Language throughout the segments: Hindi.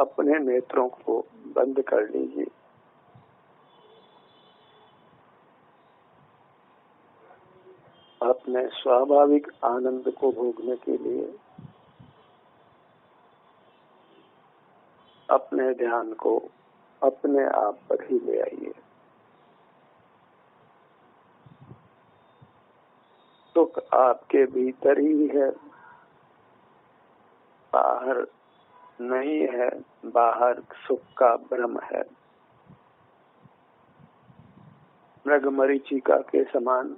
अपने नेत्रों को बंद कर लीजिए। अपने स्वाभाविक आनंद को भोगने के लिए अपने ध्यान को अपने आप पर ही ले आइए। सुख आपके भीतर ही है, बाहर नहीं है। बाहर सुख का भ्रम है। मृगमरीचिका के समान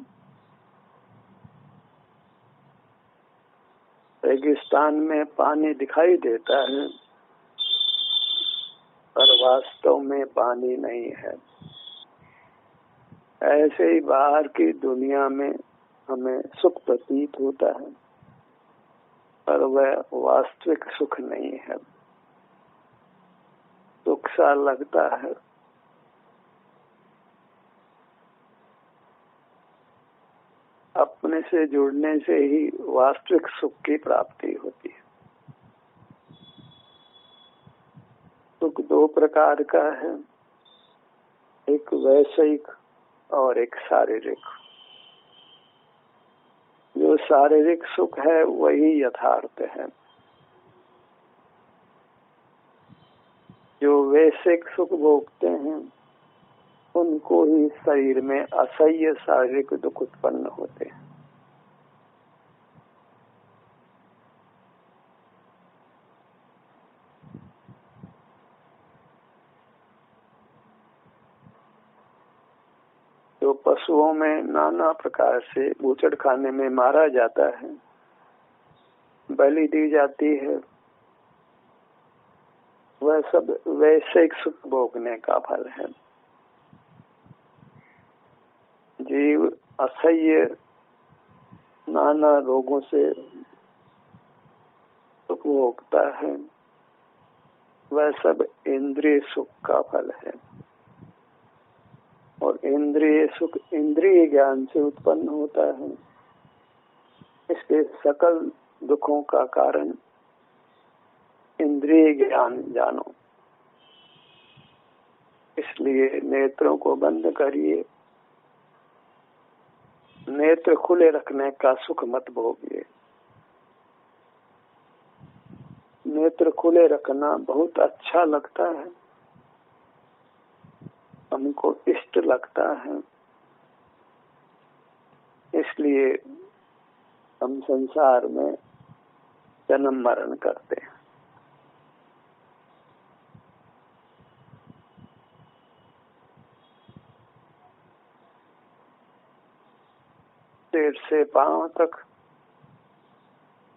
रेगिस्तान में पानी दिखाई देता है, पर वास्तव में पानी नहीं है। ऐसे ही बाहर की दुनिया में हमें सुख प्रतीत होता है, पर वह वास्तविक सुख नहीं है। सुख सा लगता है, अपने से जुड़ने से ही वास्तविक सुख की प्राप्ति होती है। सुख दो प्रकार का है, एक वैषयिक और एक शारीरिक। जो शारीरिक सुख है वही यथार्थ है। जो वैश्विक सुख भोगते हैं उनको ही शरीर में असह्य शारीरिक दुख उत्पन्न होते हैं। जो पशुओं में नाना प्रकार से बूचड़ खाने में मारा जाता है, बलि दी जाती है, वह सब वैश्विक सुख भोगने का फल है। जीव असह्य नाना रोगों से सुख भोगता है, वह सब इंद्रिय सुख का फल है। और इंद्रिय सुख इंद्रिय ज्ञान से उत्पन्न होता है। इसके सकल दुखों का कारण इंद्रिय ज्ञान जानो। इसलिए नेत्रों को बंद करिए, नेत्र खुले रखने का सुख मत भोगिए। नेत्र खुले रखना बहुत अच्छा लगता है, हमको इष्ट लगता है, इसलिए हम संसार में जन्म मरण करते हैं। सिर से पांव तक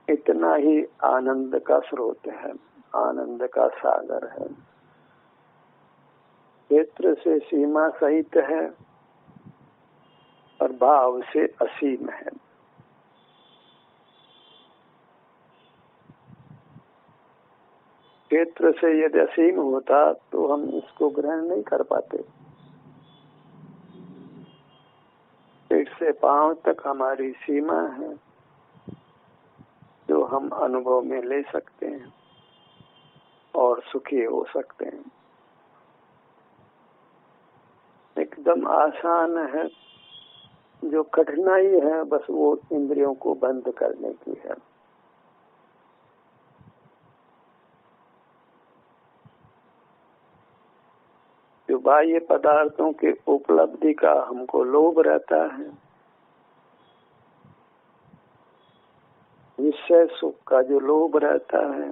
इतना ही आनंद का स्रोत है, आनंद का सागर है। क्षेत्र से सीमा सहित है और भाव से असीम है। क्षेत्र से यदि असीम होता तो हम इसको ग्रहण नहीं कर पाते। पेट से पांव तक हमारी सीमा है, जो हम अनुभव में ले सकते हैं और सुखी हो सकते हैं। एकदम आसान है। जो कठिनाई है बस वो इंद्रियों को बंद करने की है। जो बाह्य पदार्थों के उपलब्धि का हमको लोभ रहता है, विषय सुख का जो लोभ रहता है,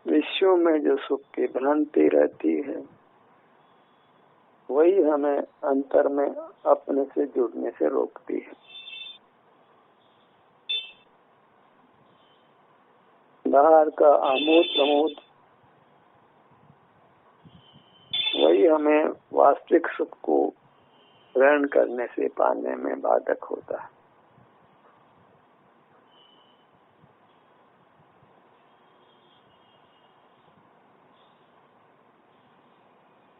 विषयों में जो सुख की भ्रांति रहती है, वही हमें अंतर में अपने से जुड़ने से रोकती है। बाहर का आमोद प्रमोद वही हमें वास्तविक सुख को ग्रहण करने से पाने में बाधक होता है।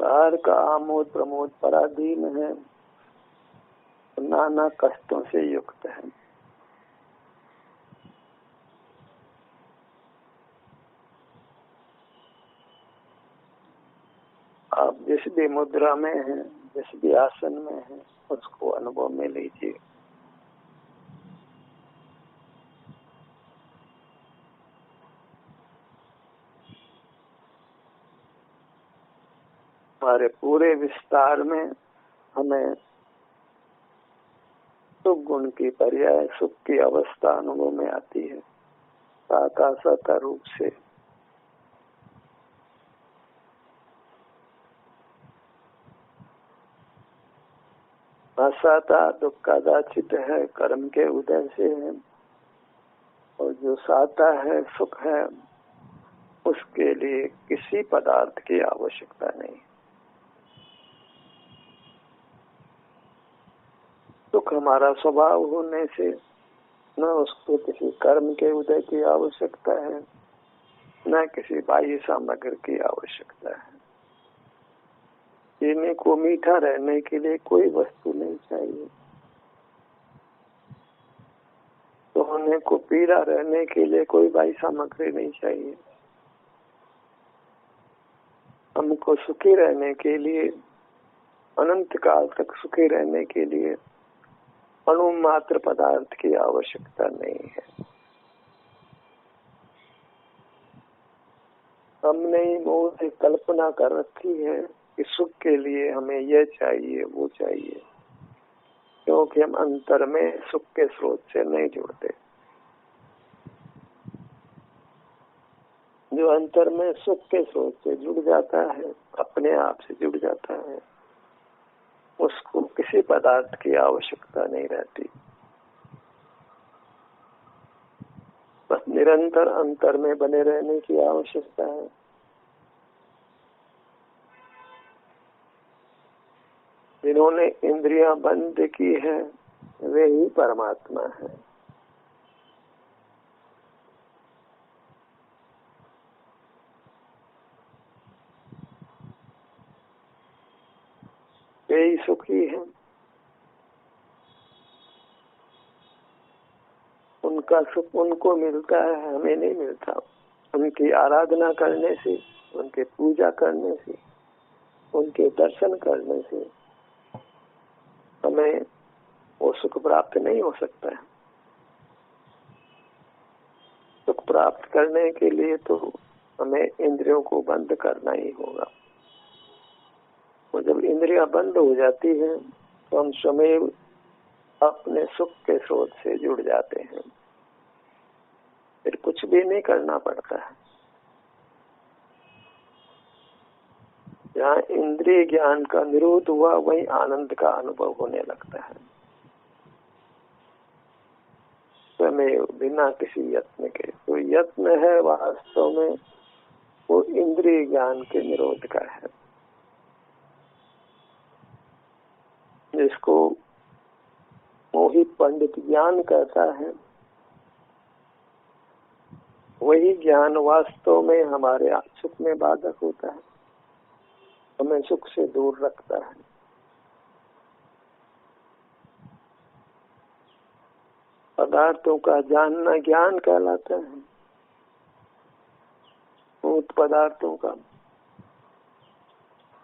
बाहर का आमोद प्रमोद पराधीन है, नाना कष्टों से युक्त है। आप जिस भी मुद्रा में हैं, जिस भी आसन में हैं, उसको अनुभव में लीजिए। हमारे पूरे विस्तार में हमें सुख गुण की पर्याय सुख की अवस्था अनुभव में आती है, साकार रूप से। आसाता दुखदाचित है, कर्म के उदय से है, और जो साता है सुख है, उसके लिए किसी पदार्थ की आवश्यकता नहीं। सुख हमारा स्वभाव होने से न उसको किसी कर्म के उदय की आवश्यकता है, न किसी बाह्य सामग्री की आवश्यकता है। जीने को मीठा रहने के लिए कोई वस्तु नहीं चाहिए, सोने को पीला रहने के लिए कोई बाह्य सामग्री नहीं चाहिए। हमको सुखी रहने के लिए, अनंत काल तक सुखी रहने के लिए अणु मात्र पदार्थ की आवश्यकता नहीं है। हमने मोह से कल्पना कर रखी है कि सुख के लिए हमें यह चाहिए वो चाहिए, क्योंकि हम अंतर में सुख के स्रोत से नहीं जुड़ते। जो अंतर में सुख के स्रोत से जुड़ जाता है, अपने आप से जुड़ जाता है, उसको किसी पदार्थ की आवश्यकता नहीं रहती। बस निरंतर अंतर में बने रहने की आवश्यकता है। जिन्होंने इंद्रियां बंद की है वे ही परमात्मा है। वे ही सुखी है। उनका सुख उनको मिलता है, हमें नहीं मिलता। उनकी आराधना करने से, उनके पूजा करने से, उनके दर्शन करने से हमें वो सुख प्राप्त नहीं हो सकता है। सुख प्राप्त करने के लिए तो हमें इंद्रियों को बंद करना ही होगा। और जब इंद्रियां बंद हो जाती है तो हम स्वयं अपने सुख के स्रोत से जुड़ जाते हैं। फिर कुछ भी नहीं करना पड़ता है। जहाँ इंद्रिय ज्ञान का निरोध हुआ वहीं आनंद का अनुभव होने लगता है, स्वयं बिना किसी यत्न के। तो यत्न है वास्तव में वो इंद्रिय ज्ञान के निरोध का है, जिसको मोही पंडित ज्ञान कहता है। वही ज्ञान वास्तव में हमारे सुख में बाधक होता है, हमें सुख से दूर रखता है। पदार्थों का जानना ज्ञान कहलाता है। भूत पदार्थों का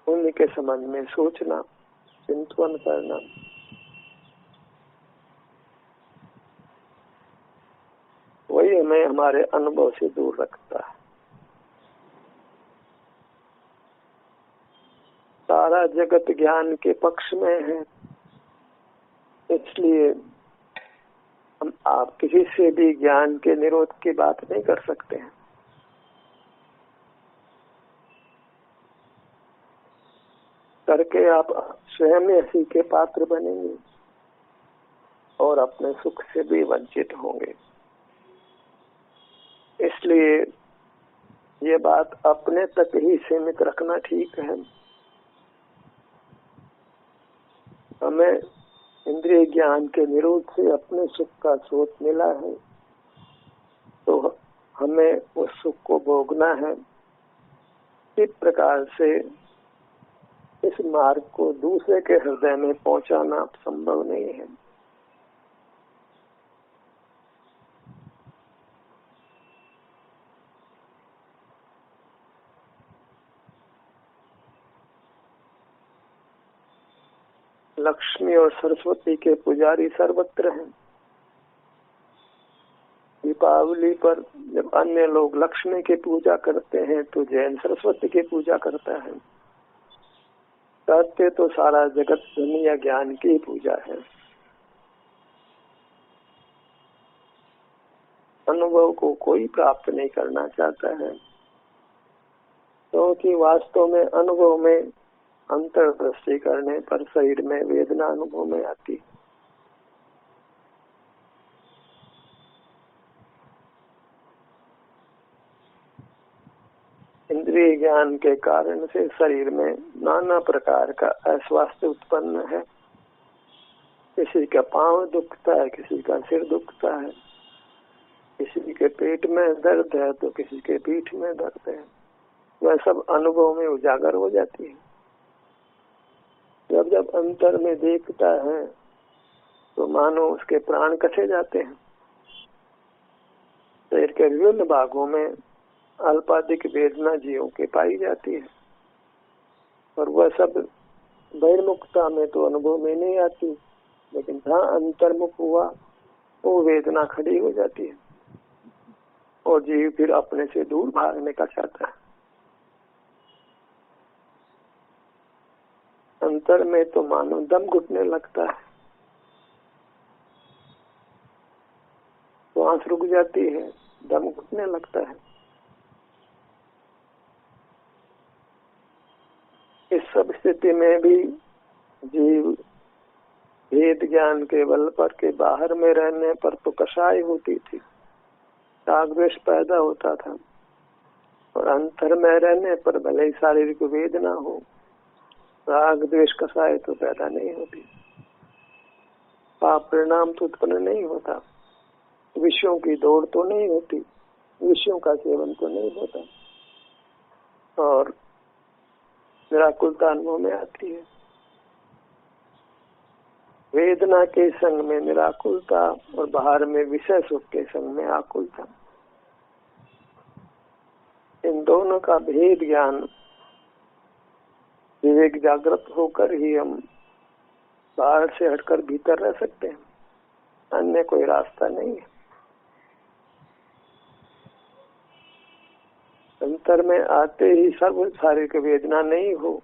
उनके संबंध में सोचना, चिंतन करना, वही हमें हमारे अनुभव से दूर रखता है। सारा जगत ज्ञान के पक्ष में है, इसलिए हम आप किसी से भी ज्ञान के निरोध की बात नहीं कर सकते हैं। करके आप स्वयं इसी के पात्र बनेंगे और अपने सुख से भी वंचित होंगे। इसलिए ये बात अपने तक ही सीमित रखना ठीक है। हमें इंद्रिय ज्ञान के निरोध से अपने सुख का स्रोत मिला है, तो हमें उस सुख को भोगना है। इस प्रकार से इस मार्ग को दूसरे के हृदय में पहुंचाना संभव नहीं है। लक्ष्मी और सरस्वती के पुजारी सर्वत्र हैं। दीपावली पर जब अन्य लोग लक्ष्मी की पूजा करते हैं तो जैन सरस्वती की पूजा करता है। कहते तो सारा जगत दुनिया ज्ञान की पूजा है। अनुभव को कोई प्राप्त नहीं करना चाहता है, क्योंकि वास्तव में अनुभव में अंतर्दृष्टि करने पर शरीर में वेदना अनुभव में आती है। इंद्रिय ज्ञान के कारण से शरीर में नाना प्रकार का अस्वास्थ्य उत्पन्न है। किसी का पांव दुखता है, किसी का सिर दुखता है, किसी के पेट में दर्द है तो किसी के पीठ में दर्द है। वह सब अनुभव में उजागर हो जाती है। जब जब अंतर में देखता है तो मानो उसके प्राण कसे जाते हैं। शरीर के विभिन्न भागों में अल्पाधिक वेदना जीवों के पाई जाती है, और वह सब बहिर्मुखता में तो अनुभव में नहीं आती, लेकिन जहाँ अंतर्मुख हुआ वो वेदना खड़ी हो जाती है और जीव फिर अपने से दूर भागने का चाहता है। अंतर में तो मानो दम घुटने लगता है, सांस रुक जाती है, दम घुटने लगता है। इस सब स्थिति में भी जीव भेद ज्ञान के बल पर के बाहर में रहने पर तो कषाय होती थी, राग द्वेष पैदा होता था, और अंतर में रहने पर भले ही शारीरिक वेदना हो, राग द्वेष कषाय तो पैदा नहीं होती, पाप परिणाम तो उत्पन्न नहीं होता, विषयों की दौड़ तो नहीं होती, विषयों का सेवन तो नहीं होता, और निराकुलता अनुभव में आती है। वेदना के संग में निराकुलता और बाहर में विषय सुख के संग में आकुलता, इन दोनों का भेद ज्ञान विवेक जागृत होकर ही हम बाहर से हटकर भीतर रह सकते हैं, अन्य कोई रास्ता नहीं है। अंतर में आते ही सर्व शारीरिक वेदना नहीं हो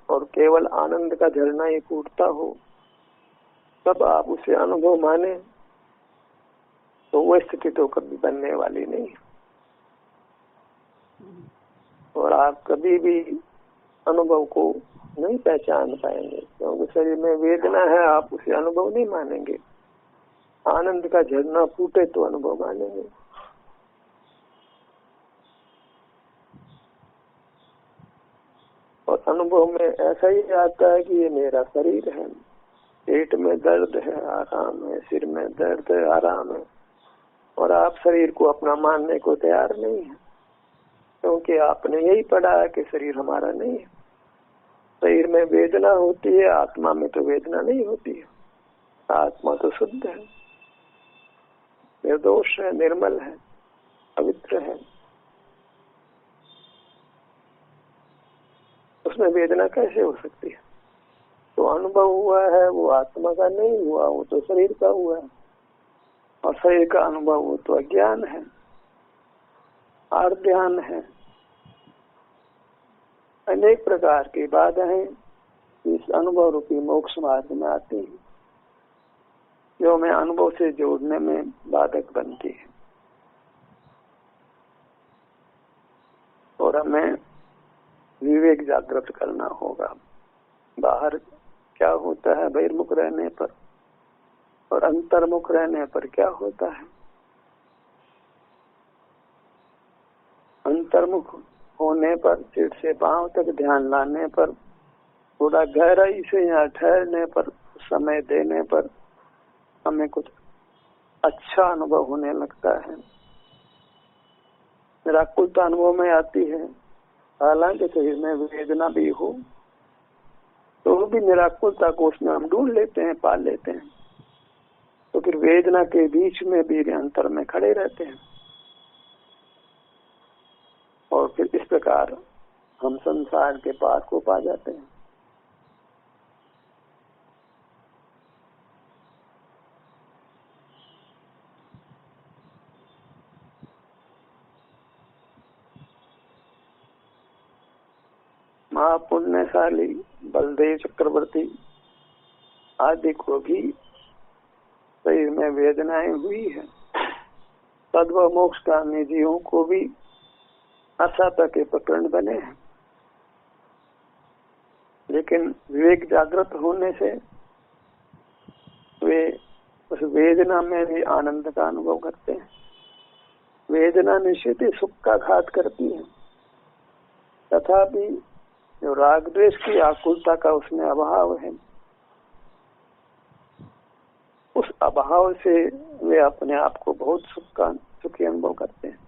और केवल आनंद का झरना ही फूटता हो, तब आप उसे अनुभव माने तो वह स्थिति तो कभी बनने वाली नहीं है, और आप कभी भी अनुभव को नहीं पहचान पाएंगे, क्योंकि शरीर में वेदना है, आप उसे अनुभव नहीं मानेंगे। आनंद का झरना फूटे तो अनुभव मानेंगे। और अनुभव में ऐसा ही आता है कि ये मेरा शरीर है, पेट में दर्द है आराम है, सिर में दर्द है आराम है, और आप शरीर को अपना मानने को तैयार नहीं है, क्योंकि आपने यही पढ़ा है कि शरीर हमारा नहीं है। शरीर में वेदना होती है, आत्मा में तो वेदना नहीं होती है। आत्मा तो शुद्ध है, निर्दोष है, निर्मल है, पवित्र है, उसमें वेदना कैसे हो सकती है? तो अनुभव हुआ है वो आत्मा का नहीं हुआ, वो तो शरीर का हुआ है, और शरीर का अनुभव वो तो अज्ञान है, आर्ध्यान है। अनेक प्रकार की बाधाएं इस अनुभव रूपी मोक्ष मार्ग में आती हैं, जो हमें अनुभव से जोड़ने में बाधक बनती है, और हमें विवेक जागृत करना होगा। बाहर क्या होता है बहिर्मुख रहने पर, और अंतर्मुख रहने पर क्या होता है। अंतर्मुख होने पर सिर से पांव तक ध्यान लाने पर, थोड़ा गहराई से यहाँ ठहरने पर, समय देने पर हमें कुछ अच्छा अनुभव होने लगता है। निराकुलता अनुभव में आती है, हालांकि शरीर में वेदना भी हो तो भी निराकुलता को उसमें हम ढूंढ लेते हैं, पा लेते हैं, तो फिर वेदना के बीच में भी अंतर में खड़े रहते हैं, और फिर इस प्रकार हम संसार के पार को पा जाते हैं। महापुण्यशाली बलदेव चक्रवर्ती आदि को भी शरीर में वेदनाएं हुई है। सद्व मोक्ष कामी जीवों को भी असाता के प्रकरण बने हैं, लेकिन विवेक जागृत होने से वे उस वेदना में भी आनंद का अनुभव करते हैं। वेदना निश्चित ही सुख का घात करती है, तथापि जो राग द्वेष की आकुलता का उसमें अभाव है, उस अभाव से वे अपने आप को बहुत सुखी अनुभव करते हैं,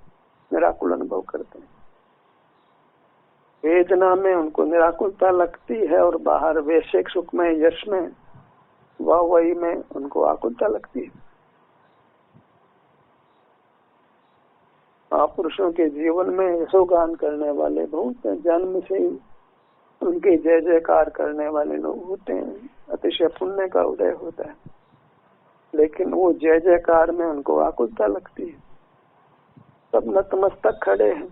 निराकुल अनुभव करते हैं। वेदना में उनको निराकुलता लगती है और बाहर वैश्विक सुख में, यश में, वाहवाही में उनको आकुलता लगती है। महापुरुषों के जीवन में यशोगान करने वाले बहुत हैं, जन्म से ही उनके जय जयकार करने वाले लोग होते हैं, अतिशय पुण्य का उदय होता है, लेकिन वो जय जयकार में उनको आकुलता लगती है। सब नतमस्तक खड़े हैं,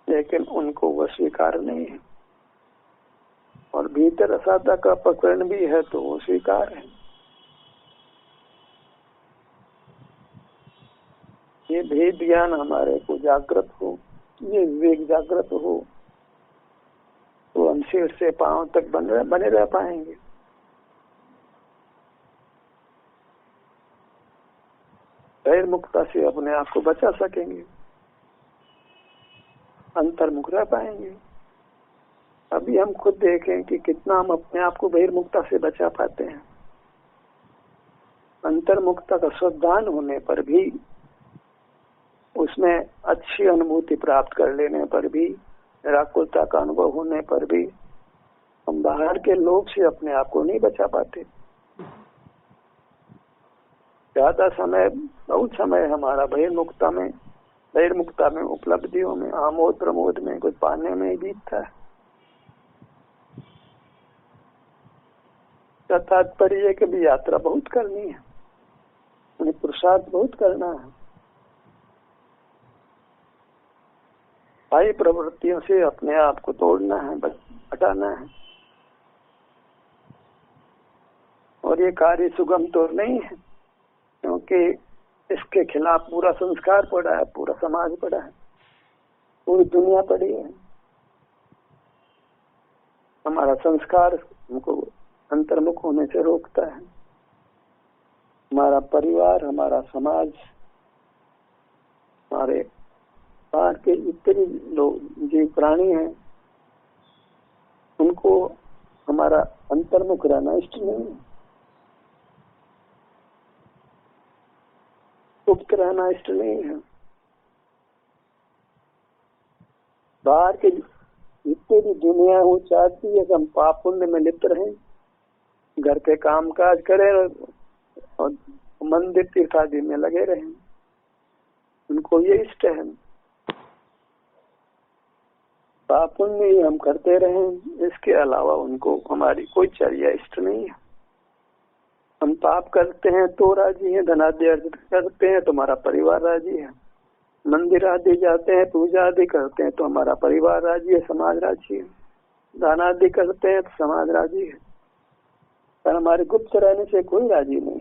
लेकिन उनको वो स्वीकार नहीं है, और भीतर असाधा का प्रकरण भी है तो वो स्वीकार है। ये भेद ज्ञान हमारे को जागृत हो, ये विवेक जागृत हो, तो हम सिर से पांव तक बने रह पाएंगे। बहिर्मुखता से अपने आप को बचा सकेंगे, अंतर्मुख रह पाएंगे। अभी हम खुद देखें कि कितना हम अपने आप को बहिर्मुखता से बचा पाते हैं। अंतर्मुखता का सावधान होने पर भी, उसमें अच्छी अनुभूति प्राप्त कर लेने पर भी, निराकुलता का अनुभव होने पर भी हम बाहर के लोग से अपने आप को नहीं बचा पाते। ज्यादा समय, बहुत समय हमारा बहिर्मुखता में, उपलब्धियों में, आमोद प्रमोद में, कुछ पाने में ही बीतता है। तात्पर्य की भी यात्रा बहुत करनी है, उन्हें पुरुषार्थ बहुत करना है। बाह्य प्रवृत्तियों से अपने आप को तोड़ना है, हटाना है। और ये कार्य सुगम तो नहीं है, क्योंकि इसके खिलाफ पूरा संस्कार पड़ा है, पूरा समाज पड़ा है, पूरी दुनिया पड़ी है। हमारा संस्कार हमको अंतर्मुख होने से रोकता है। हमारा परिवार, हमारा समाज, हमारे बाहर के इतने लोग जीव प्राणी हैं, उनको हमारा अंतर्मुख रहना इष्ट नहीं है, गुप्त रहना इष्ट नहीं है। बाहर के जितने भी दुनिया हो चाहती है कि हम पाप पुण्य में लिप्त रहें, घर के काम काज करें और मंदिर तीर्थ आदि में लगे रहें, उनको ये इष्ट है। पाप पुण्य ही हम करते रहें, इसके अलावा उनको हमारी कोई चर्या इष्ट नहीं है। हम पाप करते हैं तो राजी है, धनादि अर्जित करते हैं तो हमारा परिवार राजी है, मंदिर आदि जाते हैं, पूजा आदि करते हैं तो हमारा परिवार राजी है, समाज राजी है, दान आदि करते हैं तो समाज राजी है, पर हमारे गुप्त रहने से कोई राजी नहीं।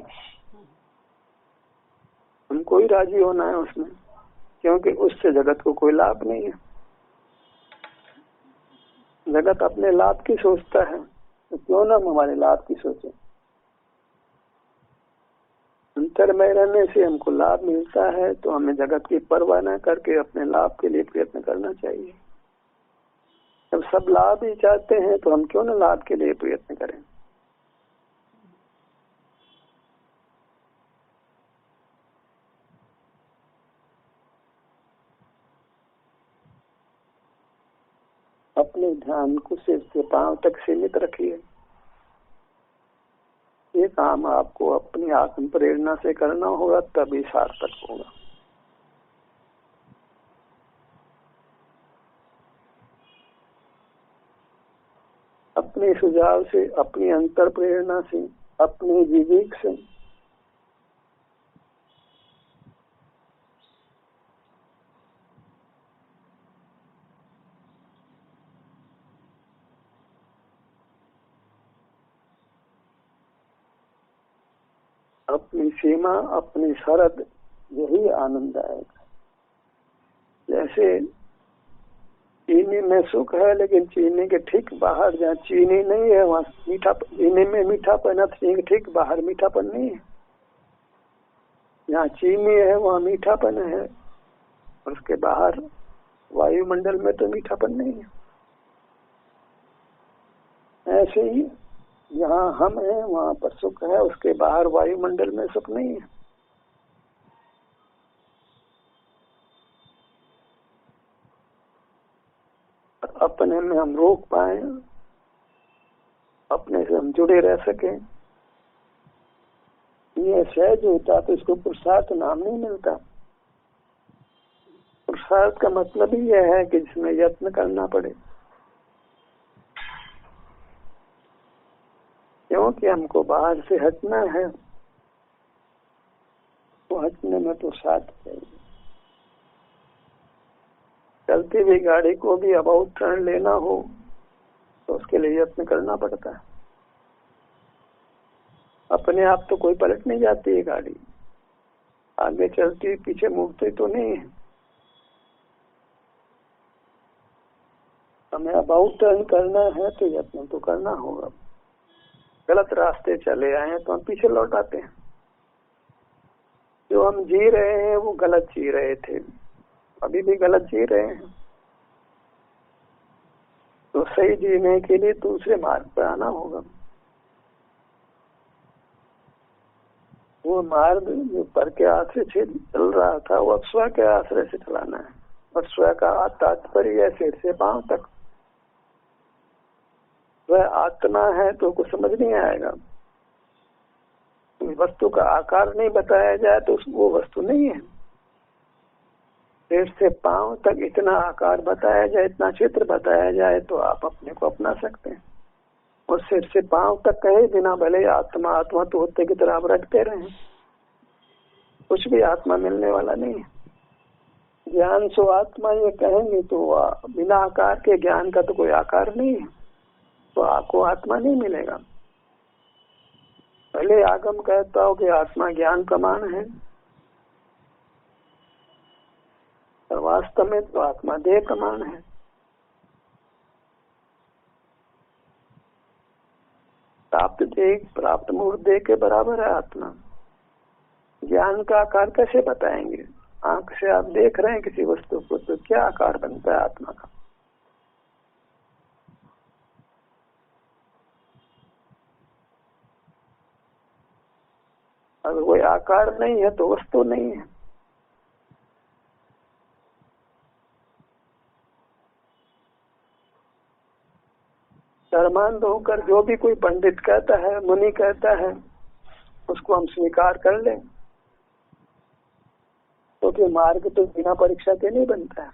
हमको ही राजी होना है उसमें, क्योंकि उससे जगत को कोई लाभ नहीं है। जगत अपने लाभ की सोचता है, तो क्यों ना हम हमारे लाभ की सोचें। अंतर में रहने से हमको लाभ मिलता है, तो हमें जगत की परवाह न करके अपने लाभ के लिए प्रयत्न करना चाहिए। जब सब लाभ ही चाहते हैं तो हम क्यों न लाभ के लिए प्रयत्न करें। अपने ध्यान को सिर से पांव तक सीमित रखिए। ये काम आपको अपनी आत्म प्रेरणा से करना होगा, तभी सार्थक होगा। अपने सुझाव से, अपनी अंतर प्रेरणा से, अपने विवेक से अपनी सीमा, अपनी शरद, यही आनंद आएगा। जैसे चीनी में सुख है, लेकिन चीनी के ठीक बाहर जहाँ चीनी नहीं है वहाँ मीठा, चीनी में मीठापन है, चीनी के ठीक बाहर मीठापन नहीं है। जहाँ चीनी है वहाँ मीठापन है, उसके बाहर वायुमंडल में तो मीठापन नहीं है। ऐसे ही यहाँ हम हैं वहाँ पर सुख है, उसके बाहर वायुमंडल में सुख नहीं है। अपने में हम रोक पाए, अपने से हम जुड़े रह सके, ये सहज होता तो इसको पुरुषार्थ नाम नहीं मिलता। पुरुषार्थ का मतलब ही यह है कि जिसमें यत्न करना पड़े, क्योंकि हमको बाहर से हटना है, तो हटने में पुरुषार्थ चाहिए। चलती हुई गाड़ी को भी अबाउट टर्न लेना हो तो उसके लिए यत्न करना पड़ता है। अपने आप तो कोई पलट नहीं जाती है गाड़ी, आगे चलती पीछे मुड़ती तो नहीं है। हमें अबाउट टर्न करना है तो यत्न तो करना होगा। गलत रास्ते चले आए हैं तो हम पीछे लौट आते हैं। जो हम जी रहे हैं वो गलत जी रहे थे, अभी भी गलत जी रहे हैं, तो सही जीने के लिए दूसरे मार्ग पर आना होगा। वो मार्ग जो पर के आश्रय से चल रहा था वो अब स्व के आश्रय से चलाना है। और स्व का तात्पर्य सिर से पांव तक। वह आत्मा है तो कुछ समझ नहीं आएगा। वस्तु का आकार नहीं बताया जाए तो वो वस्तु नहीं है। सिर से पांव तक इतना आकार बताया जाए, इतना क्षेत्र बताया जाए तो आप अपने को अपना सकते हैं। और सिर से पांव तक कहे बिना भले आत्मा आत्मा तो होते की तरह आप रखते रहे, कुछ भी आत्मा मिलने वाला नहीं है। ज्ञान सो आत्मा ये कहेंगे तो बिना आकार के ज्ञान का तो कोई आकार नहीं है, तो आपको आत्मा नहीं मिलेगा। पहले आगम कहता हो कि आत्मा ज्ञान प्रमाण है, और वास्तव में तो आत्मा देह प्रमाण है। प्राप्त देह प्राप्त मूर्त देह के बराबर है आत्मा। ज्ञान का आकार कैसे बताएंगे? आंख से आप देख रहे हैं किसी वस्तु को तो क्या आकार बनता है आत्मा का? अगर कोई आकार नहीं है तो वस्तु नहीं है। धर्मांध होकर जो भी कोई पंडित कहता है, मुनि कहता है, उसको हम स्वीकार कर लें, तो फिर मार्ग तो बिना परीक्षा के नहीं बनता है।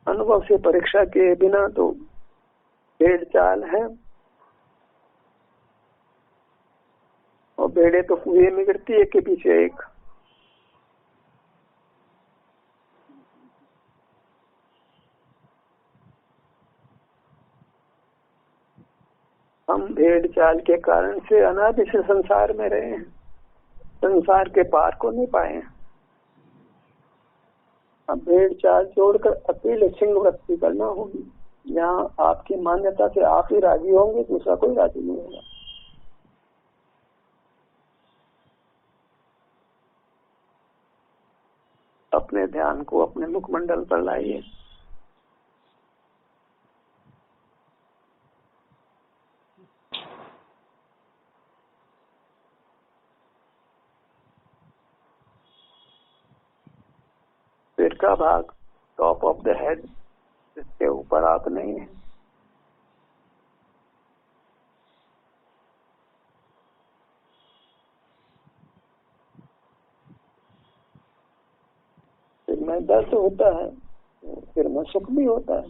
अनुभव से परीक्षा के बिना तो भेड़ चाल है, और भेड़े तो कुएं में गिरती एक के पीछे एक। हम भेड़ चाल के कारण से अनादि से संसार में रहे हैं, संसार के पार को नहीं पाए हैं। अब भेड़ चाल छोड़कर अकेले सिंह वृत्ति करना होगी। यहाँ आपकी मान्यता से आप ही राजी होंगे, दूसरा कोई राजी नहीं होगा। अपने ध्यान को अपने मुखमंडल पर लाइए। सिर का भाग टॉप ऑफ द हेड, इसके ऊपर आप नहीं है। सिर में दर्द होता है, सिर में सुख भी होता है।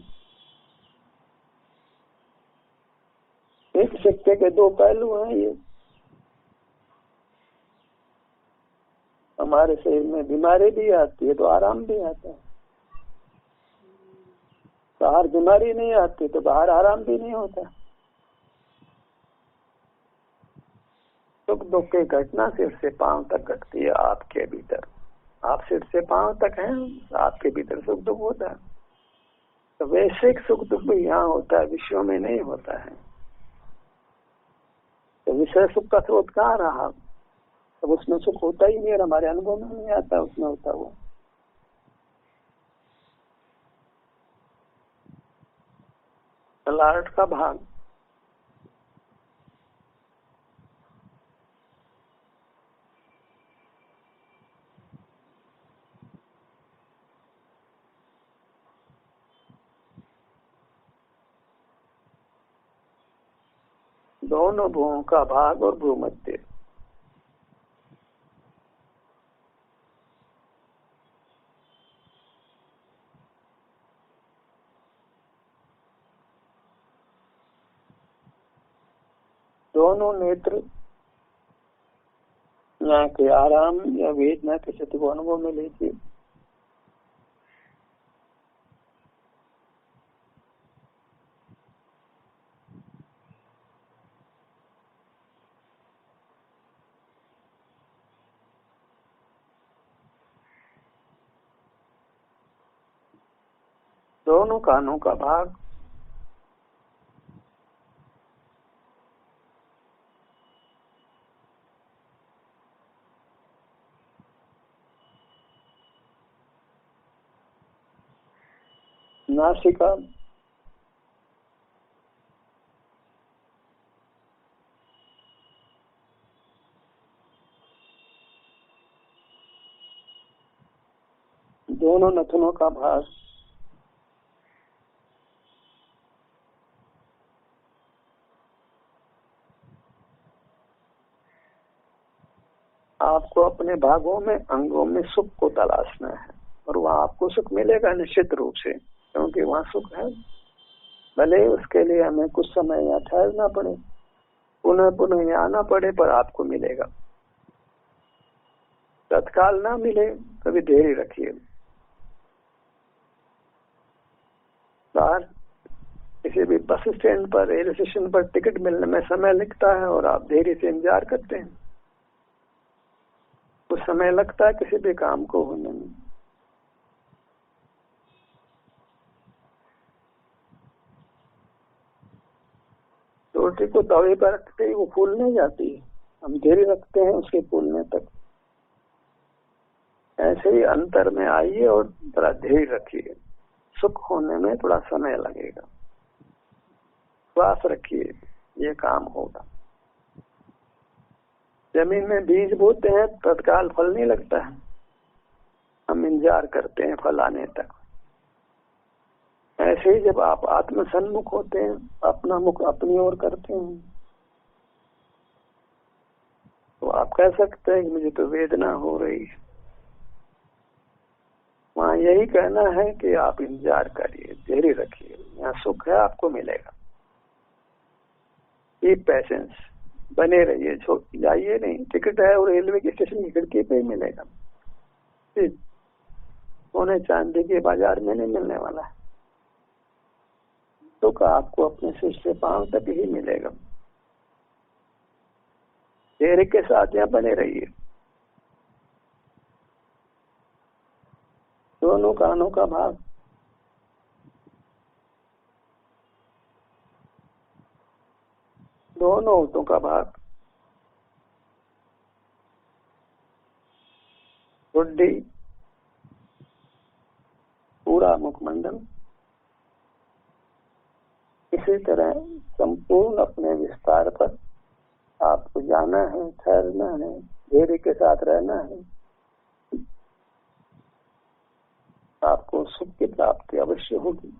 एक सिक्के के दो पहलू हैं ये। हमारे शरीर में बीमारी भी आती है तो आराम भी आता है। बाहर बीमारी नहीं आती तो बाहर आराम भी नहीं होता। सुख दुख की घटना सिर से पांव तक घटती है आपके भीतर। आप सिर से पांव तक हैं, आपके भीतर सुख दुख होता है। तो वैश्विक सुख दुख भी यहाँ होता है, विश्व में नहीं होता है। तो विषय सुख का स्रोत कहाँ रहा? तब उसमें सुख होता ही नहीं, और हमारे अनुभव में नहीं आता उसमें होता हुआ। लार्ट का भाग दोनों भुवों का भाग और भूमध्य। दोनों नेत्र यहाँ के आराम या वेदना के स्थिति को अनुभव में लीजिए। दोनों कानों का भाग नासिका दोनों नथनों का भाग आपको अपने भागों में अंगों में सुख को तलाशना है, और वहाँ आपको सुख मिलेगा निश्चित रूप से, क्योंकि वहाँ सुख है। भले उसके लिए हमें कुछ समय यहाँ ठहरना पड़े, पुनः पुनः यहाँ आना पड़े, पर आपको मिलेगा। तत्काल ना मिले कभी धैर्य रखिए। बाहर किसी भी बस स्टैंड पर, रेलवे स्टेशन पर टिकट मिलने में समय लगता है, और आप धैर्य से इंतजार करते हैं। कुछ समय लगता है किसी भी काम को होने में। रोटी को तवे पर रखते ही वो फूल नहीं जाती, हम धैर्य रखते हैं उसके फूलने तक। ऐसे ही अंतर में आइए और थोड़ा धैर्य रखिए। सुख होने में थोड़ा समय लगेगा, श्वास रखिए, ये काम होगा। जमीन में बीज बोते हैं, तत्काल फल नहीं लगता है, हम इंतजार करते हैं फल आने तक। ऐसे ही जब आप आत्म सन्मुख होते हैं, अपना मुख अपनी ओर करते हैं, तो आप कह सकते हैं कि मुझे तो वेदना हो रही है। वहाँ यही कहना है कि आप इंतजार करिए, धैर्य रखिए, यहाँ सुख है, आपको मिलेगा। कीप पेशेंस, बने रहिए, जाइए नहीं। टिकट है और रेलवे के स्टेशन की खिड़की पे ही मिलेगा, सोने चांदी के बाजार में नहीं मिलने वाला है। सुख आपको अपने सिर से पांव तक ही मिलेगा। धैर्य के साथ यहाँ बने रहिए। दोनों कानों का भाग दोनों होठों का भाग बुद्धि, पूरा मुखमंडल, इसी तरह संपूर्ण अपने विस्तार पर आपको जाना है, ठहरना है, धैर्य के साथ रहना है। आपको सुख की प्राप्ति अवश्य होगी।